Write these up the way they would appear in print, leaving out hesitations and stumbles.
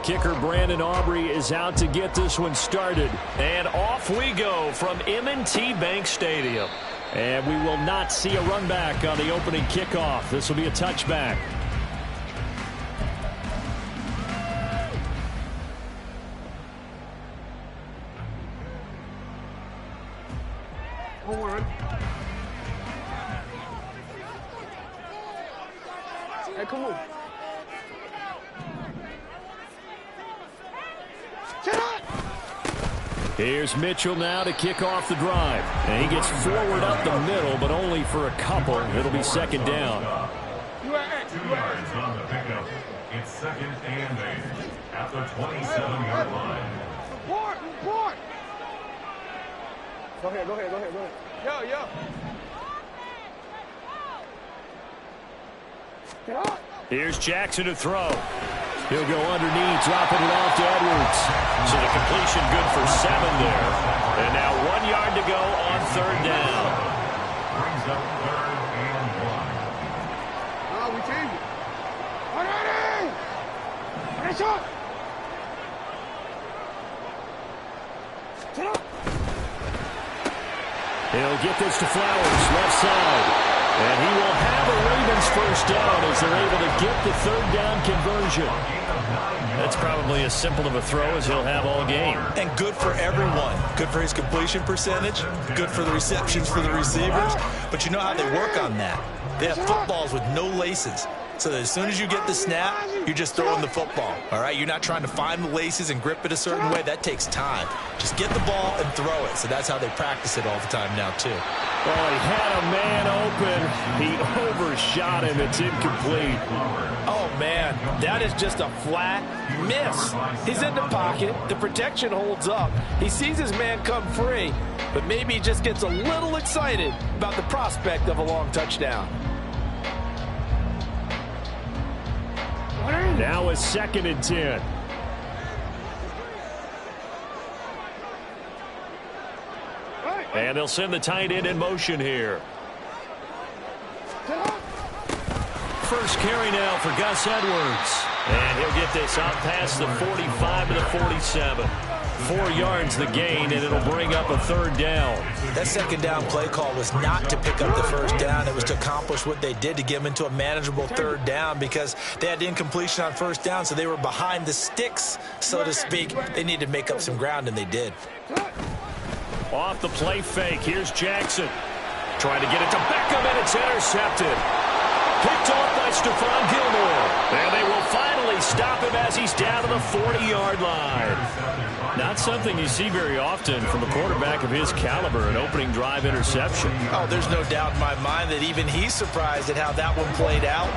kicker, Brandon Aubrey, is out to get this one started. And off we go from M&T Bank Stadium. And we will not see a run back on the opening kickoff. This will be a touchback. Hey, come on. Here's Mitchell now to kick off the drive. And he gets forward up the middle, but only for a couple. It'll be second down. 2 yards on the pickup. It's second and 8 at the 27-yard line. Report! Go ahead. Yo. Get up. Here's Jackson to throw. He'll go underneath, dropping it off to Edwards. So the completion good for 7 there. And now 1 yard to go on third down. Brings up third and 1. Oh, we changed it. Ready! Ready, shot! Get up! He'll get this to Flowers, left side. And he will have a Ravens first down as they're able to get the third down conversion. That's probably as simple of a throw as he'll have all game. And good for everyone. Good for his completion percentage. Good for the receptions for the receivers. But you know how they work on that. They have footballs with no laces. So that as soon as you get the snap, you're just throwing the football. All right? You're not trying to find the laces and grip it a certain way. That takes time. Just get the ball and throw it. So that's how they practice it all the time now, too. Well, he had a man open. He overshot him. It's incomplete. Oh, man, that is just a flat miss. He's in the pocket. The protection holds up. He sees his man come free, but maybe he just gets a little excited about the prospect of a long touchdown. Now a second and 10. And they'll send the tight end in motion here. First carry now for Gus Edwards. And he'll get this out past the 45 to the 47. 4 yards the gain, and it'll bring up a third down. That second down play call was not to pick up the first down. It was to accomplish what they did to get them into a manageable third down because they had incompletion on first down, so they were behind the sticks, so to speak. They needed to make up some ground, and they did. Off the play fake, here's Jackson. Trying to get it to Beckham, and it's intercepted. Picked off by Stephon Gilmore. And they will finally stop him as he's down to the 40-yard line. Not something you see very often from a quarterback of his caliber, an opening drive interception. Oh, there's no doubt in my mind that even he's surprised at how that one played out.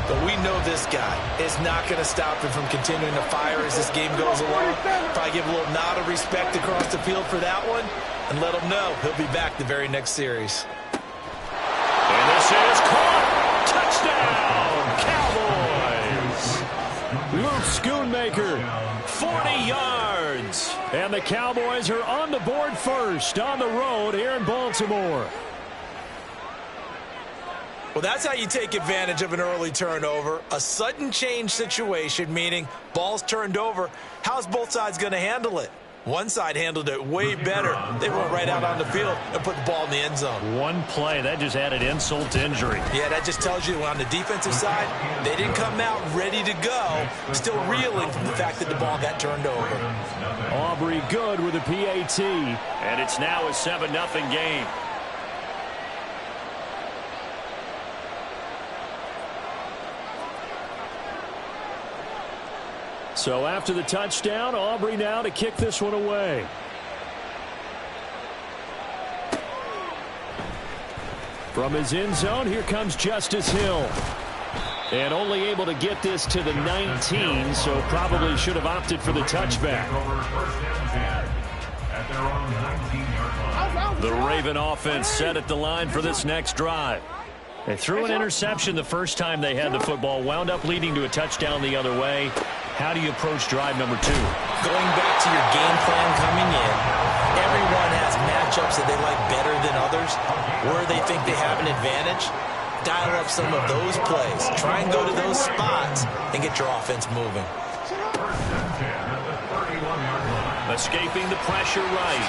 But we know this guy is not going to stop him from continuing to fire as this game goes along. Probably give a little nod of respect across the field for that one and let him know he'll be back the very next series. And this is caught. Touchdown, Cowboys. Luke Schoonmaker, 40 yards. And the Cowboys are on the board first on the road here in Baltimore. Well, that's how you take advantage of an early turnover. A sudden change situation, meaning ball's turned over. How's both sides going to handle it? One side handled it way better. They went right out on the field and put the ball in the end zone. One play, that just added insult to injury. Yeah, that just tells you on the defensive side, they didn't come out ready to go, still reeling from the fact that the ball got turned over. Aubrey good with a PAT, and it's now a 7-0 game. So after the touchdown, Aubrey now to kick this one away. From his end zone, here comes Justice Hill. And only able to get this to the 19, so probably should have opted for the touchback. The Raven offense set at the line for this next drive. They threw an interception the first time they had the football, wound up leading to a touchdown the other way. How do you approach drive number 2? Going back to your game plan coming in, everyone has matchups that they like better than others, where they think they have an advantage. Dial up some of those plays. Try and go to those spots and get your offense moving. First and 10 at the 31-yard line. Escaping the pressure right.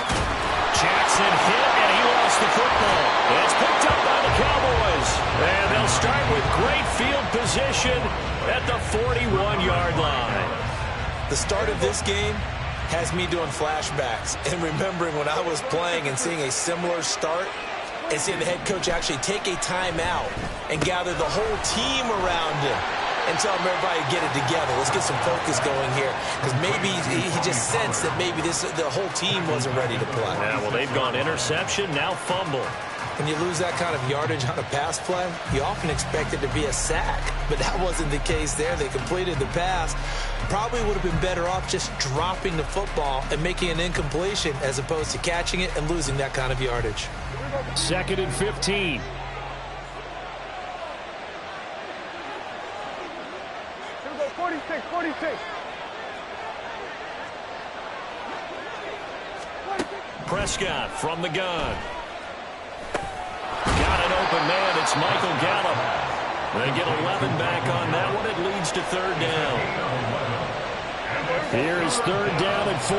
Jackson hit, and he lost the football. It's picked up by the Cowboys. And they'll start with great field position at the 41-yard line. The start of this game has me doing flashbacks and remembering when I was playing and seeing a similar start and seeing the head coach actually take a timeout and gather the whole team around him and tell him, everybody, get it together. Let's get some focus going here. Because maybe he just sensed that maybe the whole team wasn't ready to play. Yeah, well, they've gone interception, now fumble. When you lose that kind of yardage on a pass play, you often expect it to be a sack. But that wasn't the case there. They completed the pass. Probably would have been better off just dropping the football and making an incompletion as opposed to catching it and losing that kind of yardage. 2nd and 15. Here we go, 46, 46. Prescott from the gun. Got an open man. It's Michael Gallup. They get 11 back on that one. It leads to 3rd down. Here is 3rd down and 4.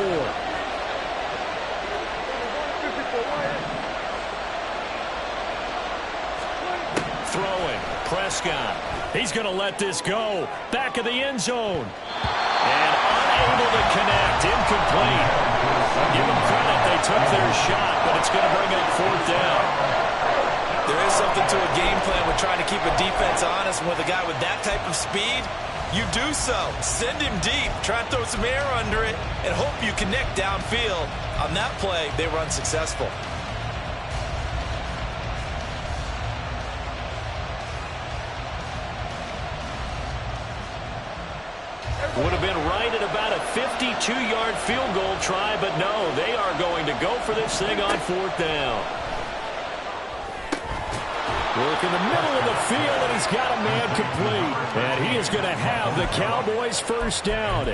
Throwing. Prescott. He's going to let this go. Back of the end zone. And unable to connect. Incomplete. Give them credit. They took their shot, but it's going to bring up 4th down. There is something to a game plan with trying to keep a defense honest. With a guy with that type of speed, you do so. Send him deep. Try and throw some air under it and hope you connect downfield. On that play, they were unsuccessful. Would have been right at about a 52-yard field goal try, but no, they are going to go for this thing on 4th down. Work in the middle of the field, and he's got a man complete. And he is going to have the Cowboys' 1st down.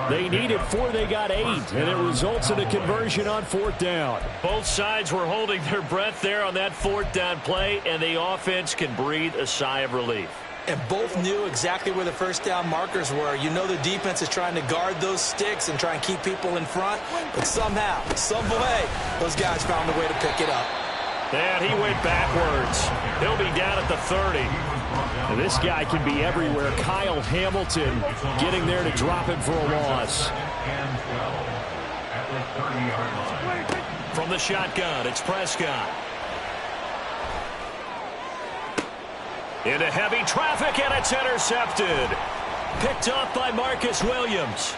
They needed 4, they got 8, and it results in a conversion on 4th down. Both sides were holding their breath there on that 4th down play, and the offense can breathe a sigh of relief. And both knew exactly where the 1st down markers were. You know the defense is trying to guard those sticks and try and keep people in front. But somehow, some way, those guys found a way to pick it up. And he went backwards. He'll be down at the 30. And this guy can be everywhere. Kyle Hamilton getting there to drop him for a loss. From the shotgun, it's Prescott. Into heavy traffic, and it's intercepted. Picked off by Marcus Williams.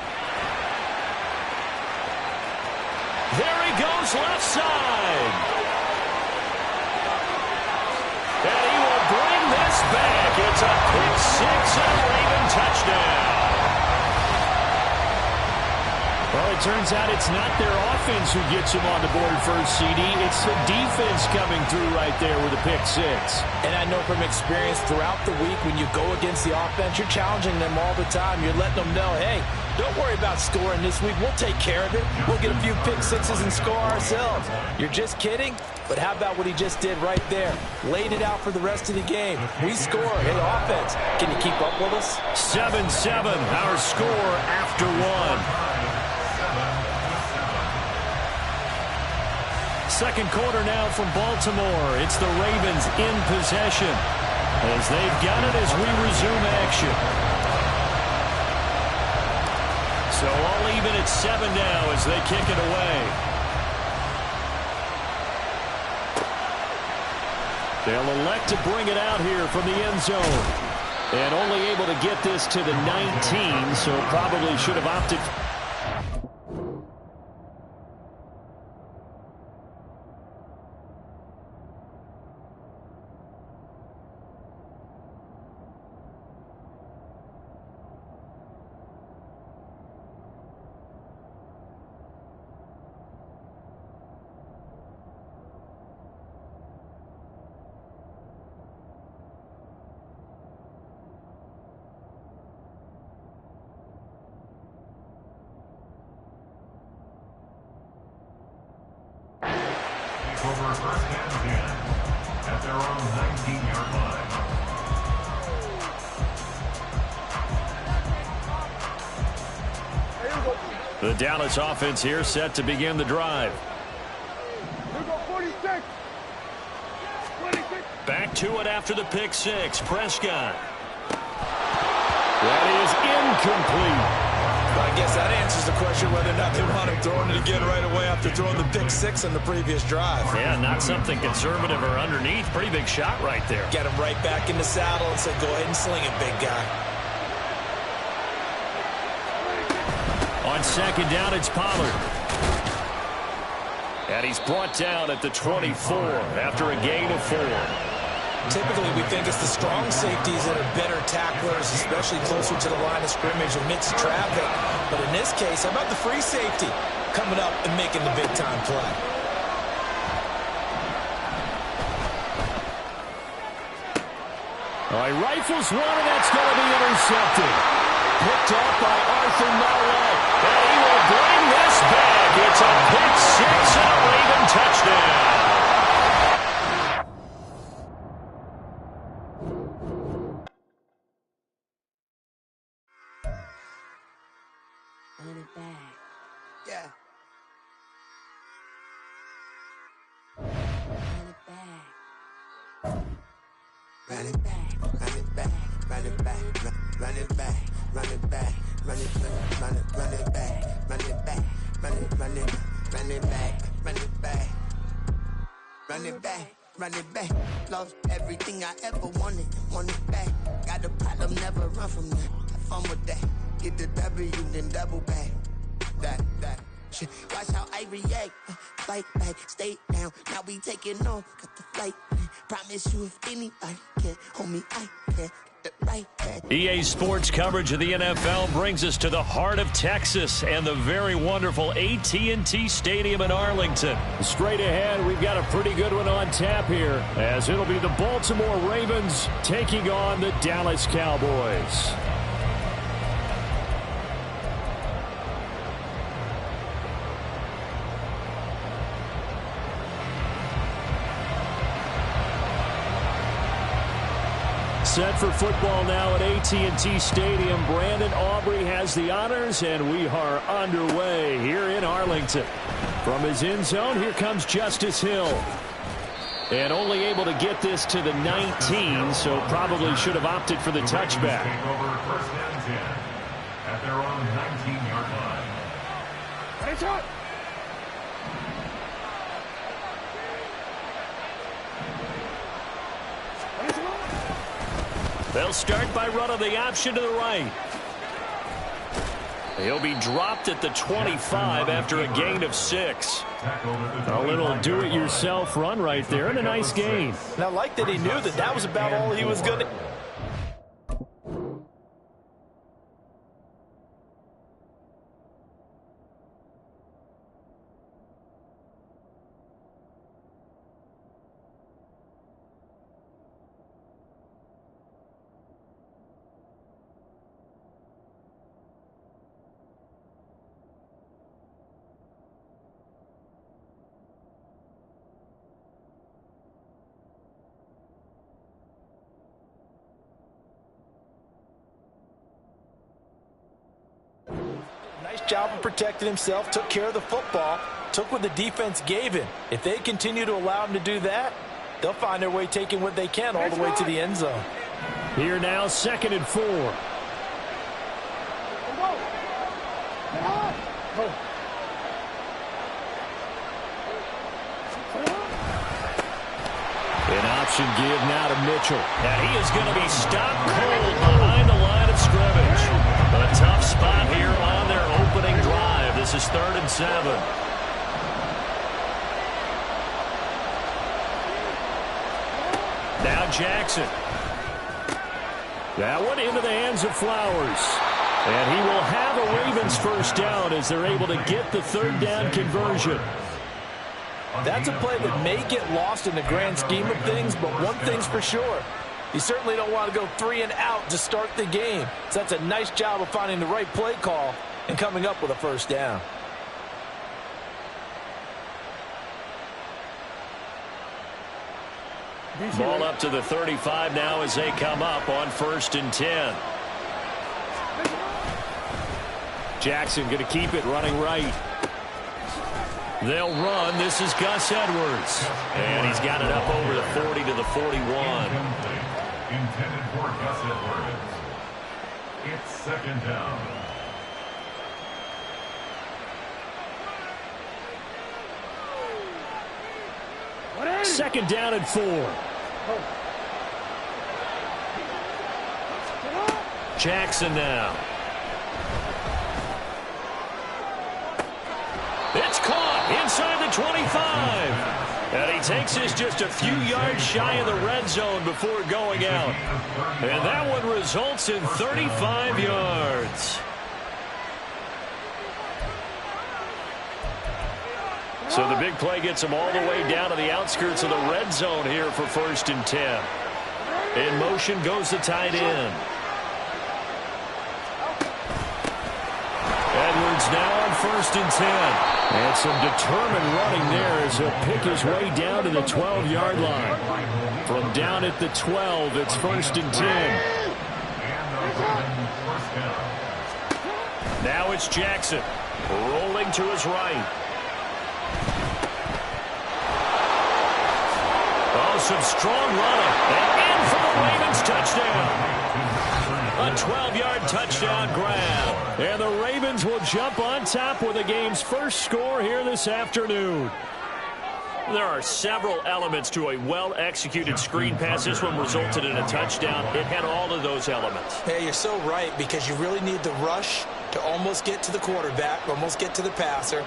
There he goes, left side. And he will bring this back. It's a pick 6 and a Raven touchdown. Well, it turns out it's not their offense who gets him on the board first, CD. It's the defense coming through right there with a pick 6. And I know from experience throughout the week when you go against the offense, you're challenging them all the time. You're letting them know, hey, don't worry about scoring this week. We'll take care of it. We'll get a few pick 6s and score ourselves. You're just kidding? But how about what he just did right there? Laid it out for the rest of the game. We score. Hey, offense, can you keep up with us? 7-7, our score after 1. Second quarter now from Baltimore. It's the Ravens in possession as they've got it as we resume action. So all even at 7 now as they kick it away. They'll elect to bring it out here from the end zone. And only able to get this to the 19, so probably should have opted. Over 1st and 10 at their own 19-yard line. The Dallas offense here set to begin the drive. Here go 46. 26. Back to it after the pick six. Prescott. That is incomplete. I guess that answers the question whether or not they want him throwing it again right away after throwing the pick six on the previous drive. Yeah, not something conservative or underneath. Pretty big shot right there. Get him right back in the saddle and say, go ahead and sling it, big guy. On second down, it's Pollard. And he's brought down at the 24 after a gain of 4. Typically, we think it's the strong safeties that are better tacklers, especially closer to the line of scrimmage amidst traffic. But in this case, how about the free safety coming up and making the big-time play? All right, rifles one, and that's going to be intercepted. Picked off by Arthur Maulet. And he will bring this back. It's a pick six and a Raven touchdown. Run it back. Yeah. Run it back. Run it back. Run it back. Run it back. Run it back. Run it back. Run it back. Run it back. Run it back. Run it back. Run it back. Run it back. Run it back. Run it back. Lost everything I ever wanted. Want it back. Got a problem, never run from that. Have fun with that. Get the W, then double back. That. Shit. Watch how I react. Fight back, stay down. Now we taking off. Got the flight. Promise you if anybody can hold me, I can. Right back. EA Sports coverage of the NFL brings us to the heart of Texas and the very wonderful AT&T Stadium in Arlington. Straight ahead, we've got a pretty good one on tap here, as it'll be the Baltimore Ravens taking on the Dallas Cowboys. Set for football now at AT&T Stadium. Brandon Aubrey has the honors, and we are underway here in Arlington. From his end zone, here comes Justice Hill. And only able to get this to the 19, so probably should have opted for the touchback. Take over first and 10 at their own 19-yard line. Headshot. They'll start by running the option to the right. He'll be dropped at the 25 after a gain of 6. A little do-it-yourself run right there, and a nice gain. And I like that he knew that that was about all he was going to. Nice job of protecting himself, took care of the football, took what the defense gave him. If they continue to allow him to do that, they'll find their way taking what they can all the way to the end zone. Here now, 2nd and 4. An option give now to Mitchell. And he is going to be stopped cold behind the line of scrimmage. A tough spot here on their opening drive. This is 3rd and 7. Now Jackson. That one into the hands of Flowers. And he will have a Ravens first down as they're able to get the 3rd down conversion. That's a play that may get lost in the grand scheme of things, but one thing's for sure. You certainly don't want to go 3 and out to start the game. So that's a nice job of finding the right play call and coming up with a first down. Ball up to the 35 now as they come up on 1st and 10. Jackson going to keep it running right. They'll run. This is Gus Edwards. And he's got it up over the 40 to the 41. Intended for Gus Edwards. It's second down. Second down and 4. Jackson now. It's caught inside the 25. And he takes this just a few yards shy of the red zone before going out. And that one results in 35 yards. So the big play gets him all the way down to the outskirts of the red zone here for 1st and 10. In motion goes the tight end. Edwards now on 1st and 10. And some determined running there as he'll pick his way down to the 12-yard line. From down at the 12, it's 1st and 10. Now it's Jackson rolling to his right. Oh, some strong running. And in for the Ravens touchdown. A 12-yard touchdown grab. And the Ravens will jump on top with the game's first score here this afternoon. There are several elements to a well-executed screen pass. This one resulted in a touchdown. It had all of those elements. Yeah, you're so right, because you really need the rush to almost get to the quarterback, almost get to the passer.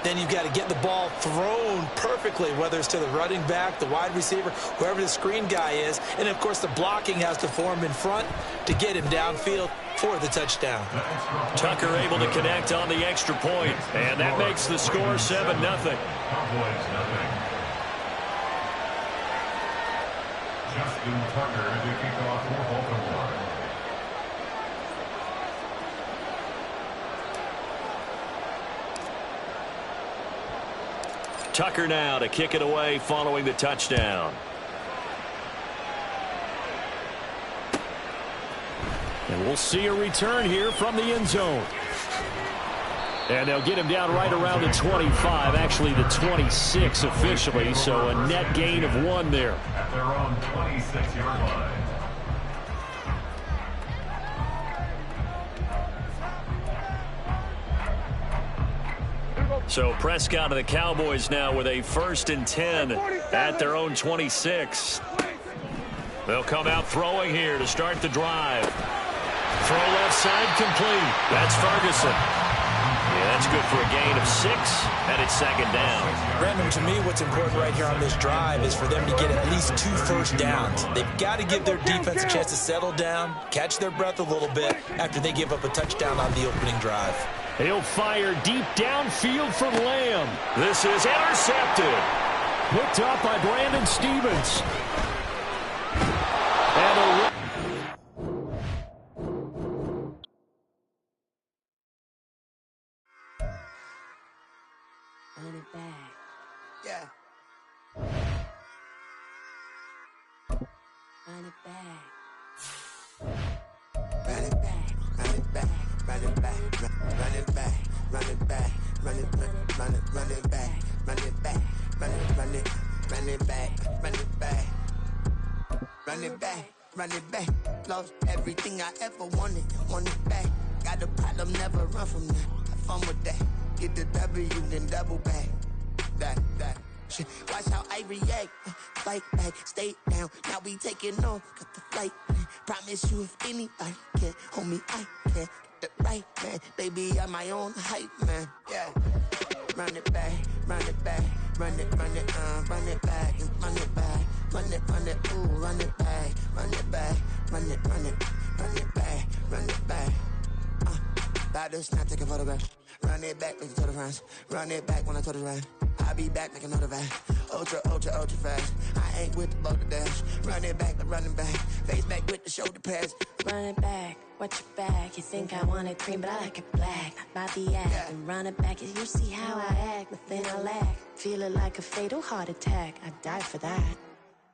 Then you've got to get the ball thrown perfectly, whether it's to the running back, the wide receiver, whoever the screen guy is. And, of course, the blocking has to form in front to get him downfield for the touchdown. Tucker able to connect on the extra point, and that makes the score 7-0. Justin Tucker to kick off for Baltimore. Tucker now to kick it away following the touchdown. And we'll see a return here from the end zone. And they'll get him down right around the 25, actually the 26 officially, so a net gain of 1 there. At their own 26-yard line. So Prescott and the Cowboys now with a 1st and 10 at their own 26. They'll come out throwing here to start the drive. Throw left side complete. That's Ferguson. Yeah, that's good for a gain of 6, and it's 2nd down. Brandon, to me, what's important right here on this drive is for them to get at least 2 first downs. They've got to give their defense a chance to settle down, catch their breath a little bit after they give up a touchdown on the opening drive. He'll fire deep downfield from Lamb. This is intercepted. Picked up by Brandon Stephens. And Run it back. Yeah. Run it back. Run it back, run it back, run it back, run it back, run it back, run it back, run it back, run it back, run it back, run it back, run it back, run it back. Lost everything I ever wanted, want it back. Got a problem, never run from that. Have fun with that. Get the W, then double back. That. Shit. Watch how I react. Fight back, stay down. Now we taking off, got the flight. Promise you if anybody can, homie, I can. Get the right man, baby, I'm my own hype man. Yeah. Run it back, run it back, run it back, run it back, run it, ooh, run it back, run it back, run it back, run it back. About to snap, take a photograph. Run it back, make it to the friends. Run it back when I told it right. I'll be back, make another back. Ultra fast. I ain't with the boat to dash. Run it back, I'm running back. Face back with the shoulder pads. Run it back, watch your back. You think I want it cream, but I like it black. Not by the act. Yeah. And run it back, you see how I act. Nothing I lack. Feel it like a fatal heart attack. I'd die for that.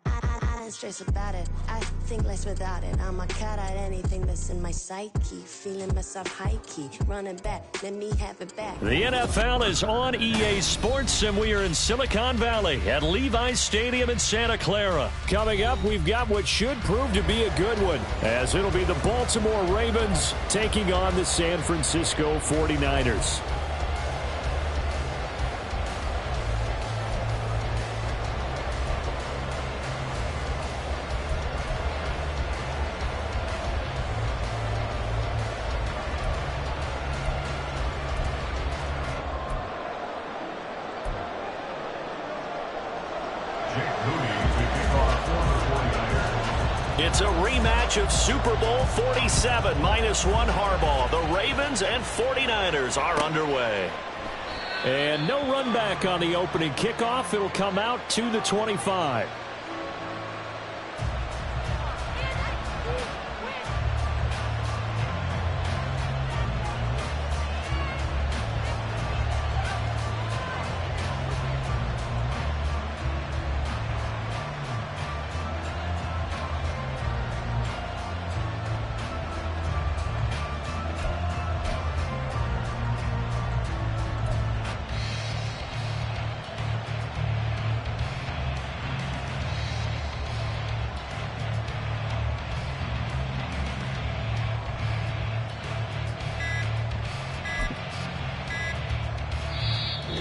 I and stress about it. I think less without it. I'ma cut out anything that's in my psyche. Feeling myself high-key. Running back, let me have it back. The NFL is on EA Sports, and we are in Silicon Valley at Levi's Stadium in Santa Clara. Coming up, we've got what should prove to be a good one, as it'll be the Baltimore Ravens taking on the San Francisco 49ers. It's a rematch of Super Bowl 47, -1 Harbaugh. The Ravens and 49ers are underway. And no run back on the opening kickoff. It'll come out to the 25.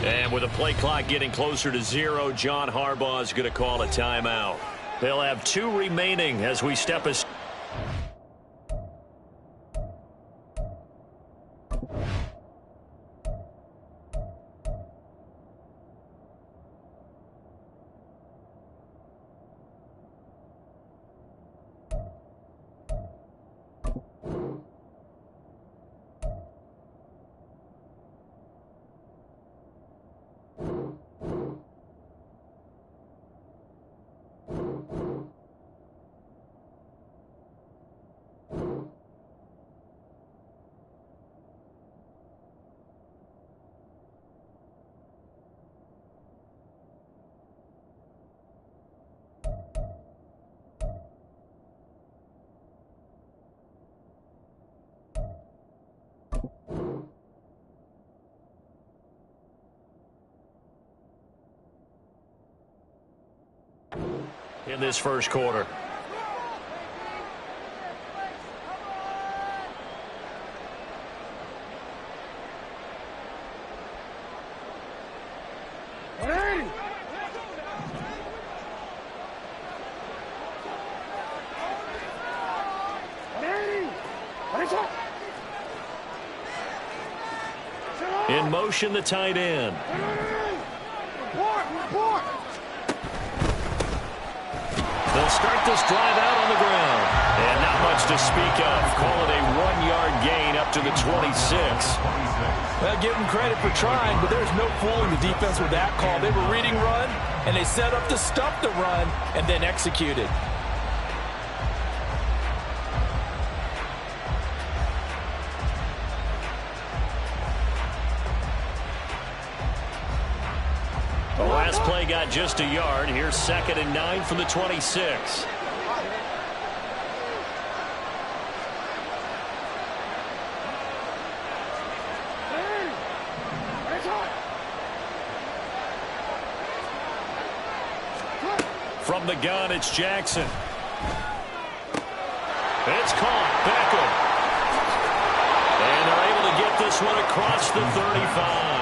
And with the play clock getting closer to 0, John Harbaugh is going to call a timeout. They'll have 2 remaining as we step aside. in this first quarter. In motion, the tight end. They'll start this drive out on the ground. And not much to speak of. Call it a 1-yard gain up to the 26. Well, give them credit for trying, but there's no fooling the defense with that call. They were reading run, and they set up to stop the run, and then executed. The last play got just a yard. Here's 2nd and 9 from the 26. From the gun, it's Jackson. It's caught. Beckham. And they're able to get this one across the 35.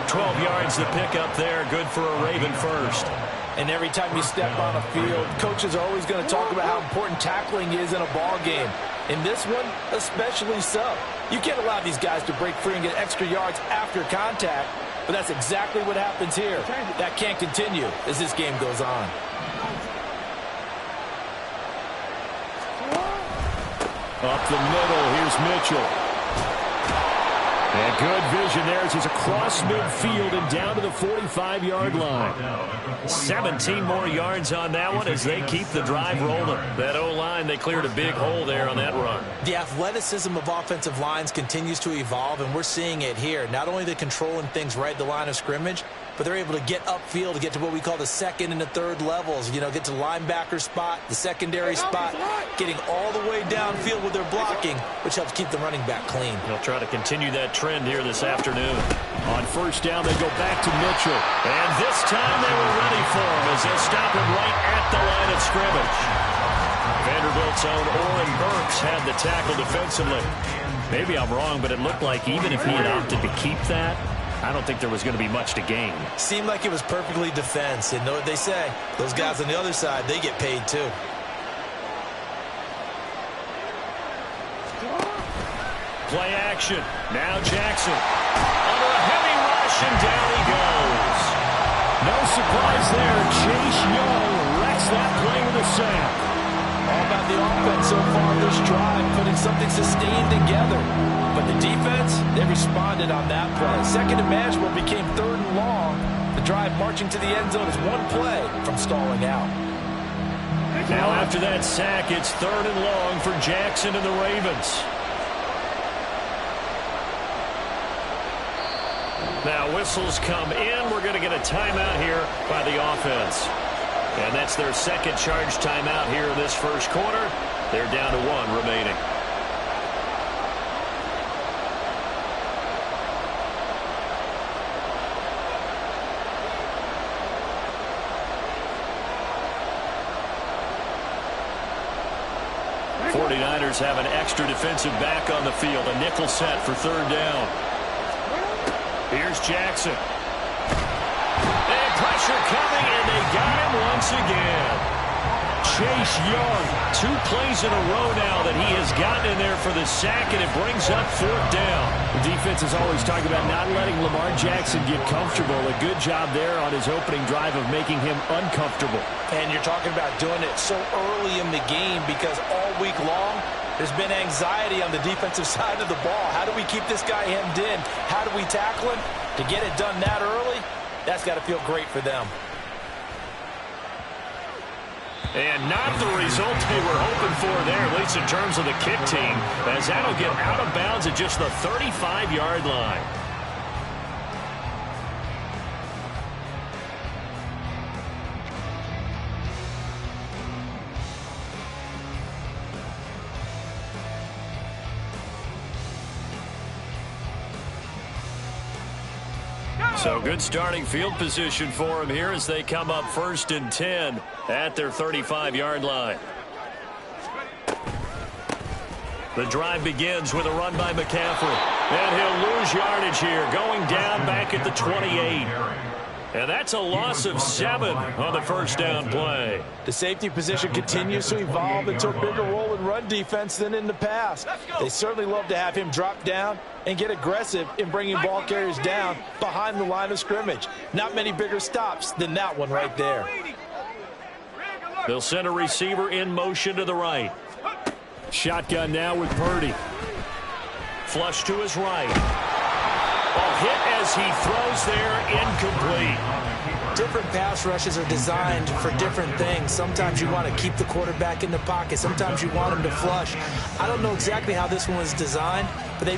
12 yards to pick up there. Good for a Raven first. And every time you step on a field, coaches are always going to talk about how important tackling is in a ball game. In this one, especially so. You can't allow these guys to break free and get extra yards after contact, but that's exactly what happens here. That can't continue as this game goes on. Up the middle, here's Mitchell. And good vision there as he's across midfield and down to the 45-yard line. 17 more yards on that one as they keep the drive rolling. That O-line, they cleared a big hole there on that run. The athleticism of offensive lines continues to evolve, and we're seeing it here. Not only the controlling things right at the line of scrimmage, but they're able to get upfield to get to what we call the second and the third levels. You know, get to the linebacker spot, the secondary spot, getting all the way downfield with their blocking, which helps keep the running back clean. They'll try to continue that trend here this afternoon. On first down, they go back to Mitchell. And this time they were ready for him as they stop him right at the line of scrimmage. Vanderbilt's own Oren Burks had the tackle defensively. Maybe I'm wrong, but it looked like even if he had opted to keep that, I don't think there was going to be much to gain. Seemed like it was perfectly defense. And know what they say, those guys on the other side, they get paid too. Play action. Now Jackson. Under a heavy rush, and down he goes. No surprise there. Chase Young wrecks that play with a sack. All about the offense so far this drive, putting something sustained together. But the defense, they responded on that play. Second and manageable became third and long. The drive marching to the end zone is one play from stalling out. Now after that sack, it's third and long for Jackson and the Ravens. Now whistles come in. We're going to get a timeout here by the offense. And that's their second charge timeout here in this first quarter. They're down to one remaining. The 49ers have an extra defensive back on the field. A nickel set for third down. Here's Jackson. And pressure coming, and they got him once again. Chase Young, 2 plays in a row now that he has gotten in there for the sack, and it brings up fourth down. The defense is always talking about not letting Lamar Jackson get comfortable. A good job there on his opening drive of making him uncomfortable. And you're talking about doing it so early in the game because all week long, there's been anxiety on the defensive side of the ball. How do we keep this guy hemmed in? How do we tackle him? To get it done that early, that's got to feel great for them. And not the result they were hoping for there, at least in terms of the kick team, as that'll get out of bounds at just the 35-yard line. So good starting field position for him here as they come up first and 10 at their 35-yard line. The drive begins with a run by McCaffrey. And he'll lose yardage here, going down back at the 28. And that's a loss of 7 on the first down play. The safety position continues to evolve into a bigger role in run defense than in the past. They certainly love to have him drop down and get aggressive in bringing ball carriers down behind the line of scrimmage. Not many bigger stops than that one right there. They'll send a receiver in motion to the right. Shotgun now with Purdy. Flush to his right. A hit as he throws there, incomplete. Different pass rushes are designed for different things. Sometimes you want to keep the quarterback in the pocket. Sometimes you want him to flush. I don't know exactly how this one was designed, but they